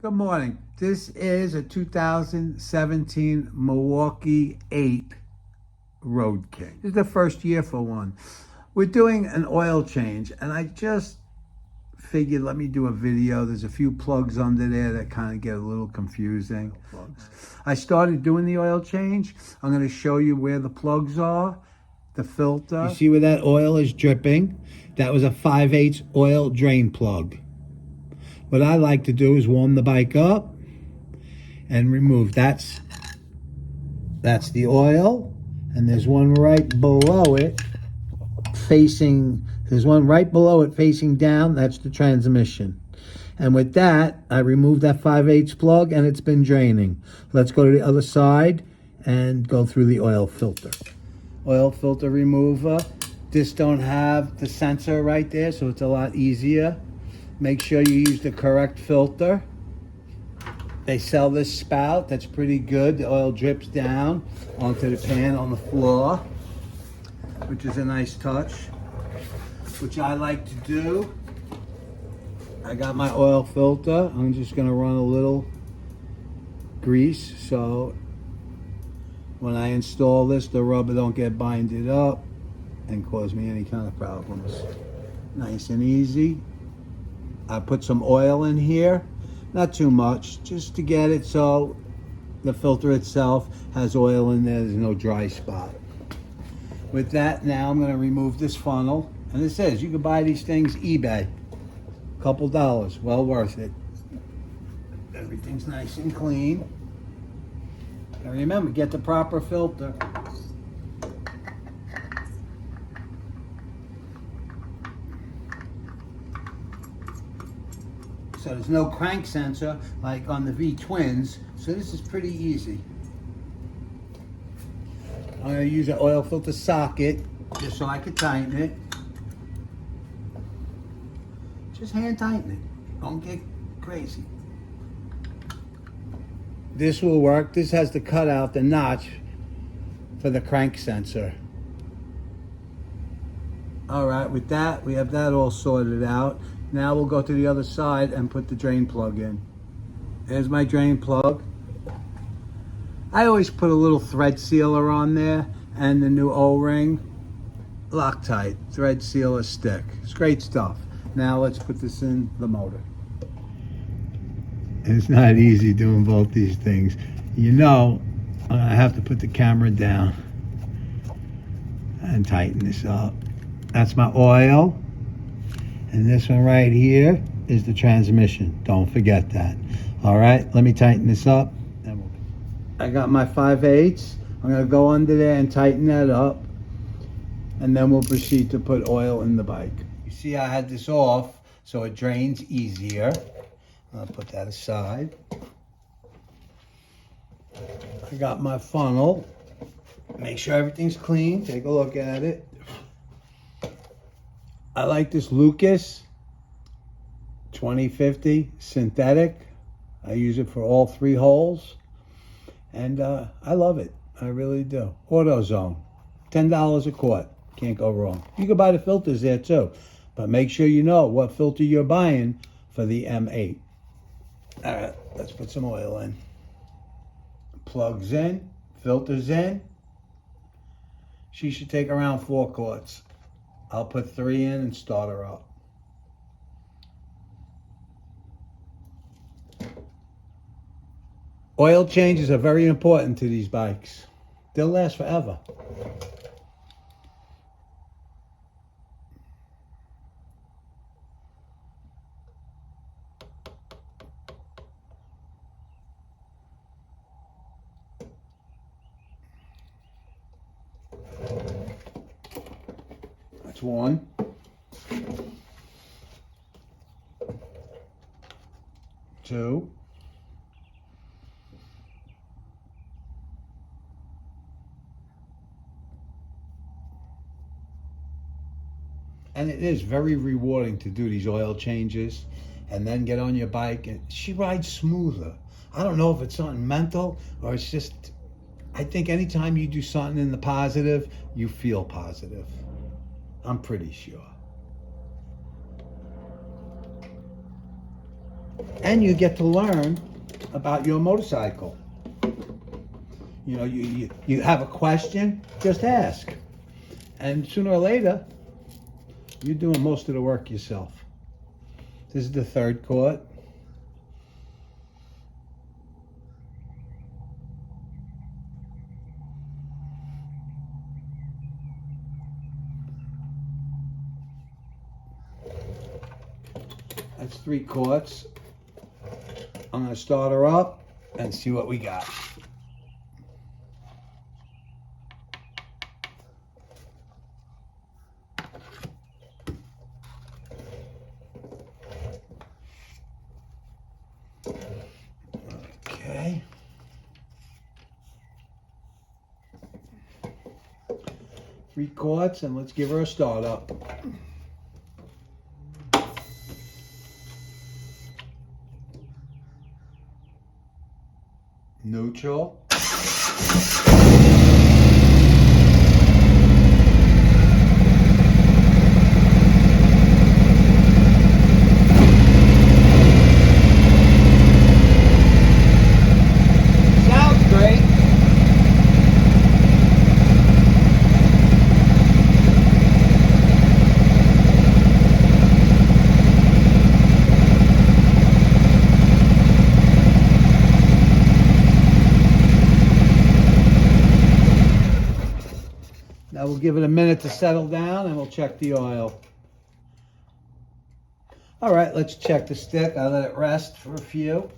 Good morning. This is a 2017 Milwaukee 8 Road King. This is the first year for one. We're doing an oil change, and I just figured let me do a video. There's a few plugs under there that kind of get a little confusing. I started doing the oil change. I'm going to show you where the plugs are, the filter. You see where that oil is dripping? That was a 5/8 oil drain plug. What I like to do is warm the bike up and remove. That's the oil, and there's one right below it facing down. That's the transmission. And with that, I removed that 5/8 plug, and it's been draining. Let's go to the other side and go through the oil filter. Oil filter remover. This don't have the sensor right there, so it's a lot easier. Make sure you use the correct filter. They sell this spout that's pretty good. The oil drips down onto the pan on the floor, which is a nice touch, which I like to do. I got my oil filter. I'm just gonna run a little grease so when I install this, the rubber don't get binded up and cause me any kind of problems. Nice and easy. I put some oil in here, not too much, just to get it so the filter itself has oil in there, there's no dry spot. With that, now I'm gonna remove this funnel, and it says you can buy these things eBay, couple dollars, well worth it. Everything's nice and clean. And remember, get the proper filter. So there's no crank sensor like on the V Twins, so this is pretty easy. I'm going to use an oil filter socket just so I can tighten it. Just hand tighten it. Don't get crazy. This will work. This has the cutout, the notch for the crank sensor. All right, with that, we have that all sorted out. Now we'll go to the other side and put the drain plug in. There's my drain plug. I always put a little thread sealer on there and the new O-ring. Loctite, thread sealer stick. It's great stuff. Now let's put this in the motor. It's not easy doing both these things. You know, I'm gonna have to put the camera down and tighten this up. That's my oil. And this one right here is the transmission. Don't forget that. All right, let me tighten this up. I got my 5/8. I'm gonna go under there and tighten that up. And then we'll proceed to put oil in the bike. You see I had this off so it drains easier. I'll put that aside. I got my funnel. Make sure everything's clean. Take a look at it. I like this Lucas 2050 synthetic. I use it for all 3 holes. And I love it. I really do. AutoZone. $10 a quart. Can't go wrong. You can buy the filters there too. But make sure you know what filter you're buying for the M8. All right, let's put some oil in. Plugs in. Filters in. She should take around 4 quarts. I'll put 3 in and start her up. Oil changes are very important to these bikes. They'll last forever. That's 1. 2. And it is very rewarding to do these oil changes and then get on your bike. And she rides smoother. I don't know if it's something mental or it's just, I think anytime you do something in the positive, you feel positive. I'm pretty sure. And you get to learn about your motorcycle. You know, you have a question, just ask. And sooner or later, you're doing most of the work yourself. This is the third quart. That's 3 quarts. I'm going to start her up and see what we got. Okay. 3 quarts, and let's give her a start up. Neutral. Sounds great. Now we'll give it a minute to settle down and we'll check the oil. All right, let's check the stick. I'll let it rest for a few.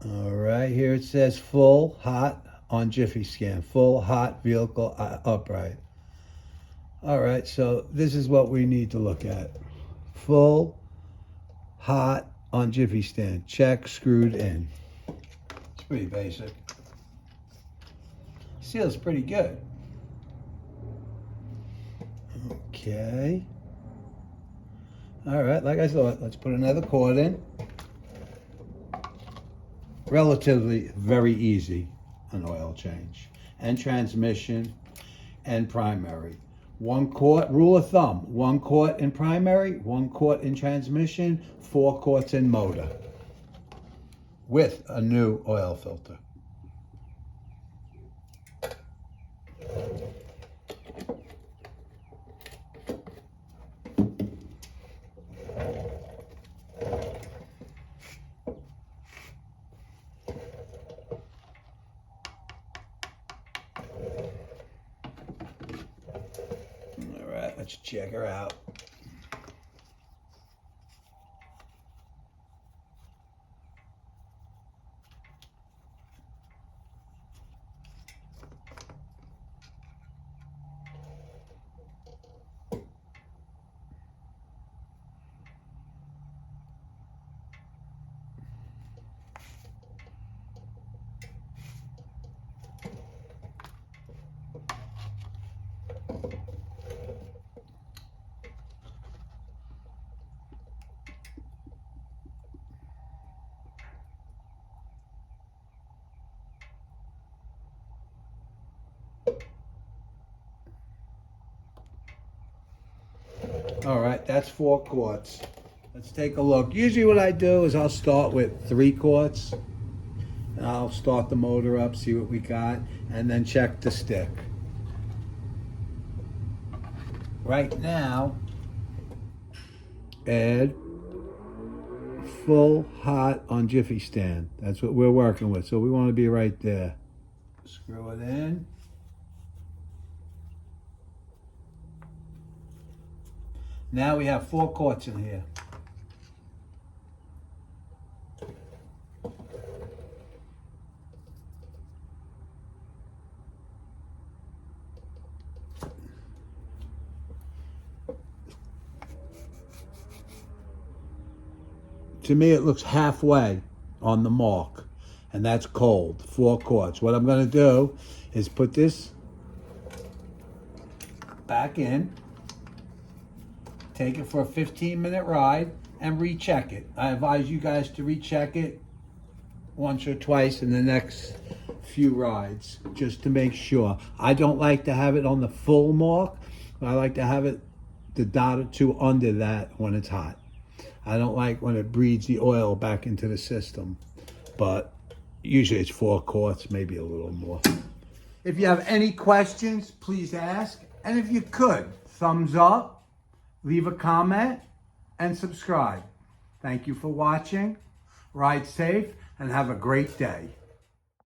All right, here it says full hot on Jiffy Scan. Full hot vehicle upright. All right, so this is what we need to look at. Full hot on Jiffy Stand. Check, screwed in. It's pretty basic. Seals pretty good. Okay. All right, like I thought, let's put another quart in. Relatively very easy, an oil change. And transmission and primary. 1 quart, rule of thumb, 1 quart in primary, 1 quart in transmission, 4 quarts in motor. With a new oil filter. Let's check her out. All right, that's 4 quarts. Let's take a look. Usually what I do is I'll start with 3 quarts. And I'll start the motor up, see what we got, and then check the stick. Right now, add full hot on Jiffy Stand. That's what we're working with, so we want to be right there. Screw it in. Now we have 4 quarts in here. To me, it looks halfway on the mark, and that's cold, 4 quarts. What I'm going to do is put this back in, take it for a 15-minute ride, and recheck it. I advise you guys to recheck it once or twice in the next few rides just to make sure. I don't like to have it on the full mark. I like to have it the dot or two under that when it's hot. I don't like when it breathes the oil back into the system, but usually it's 4 quarts, maybe a little more. If you have any questions, please ask. And if you could, thumbs up, leave a comment, and subscribe. Thank you for watching. Ride safe and have a great day.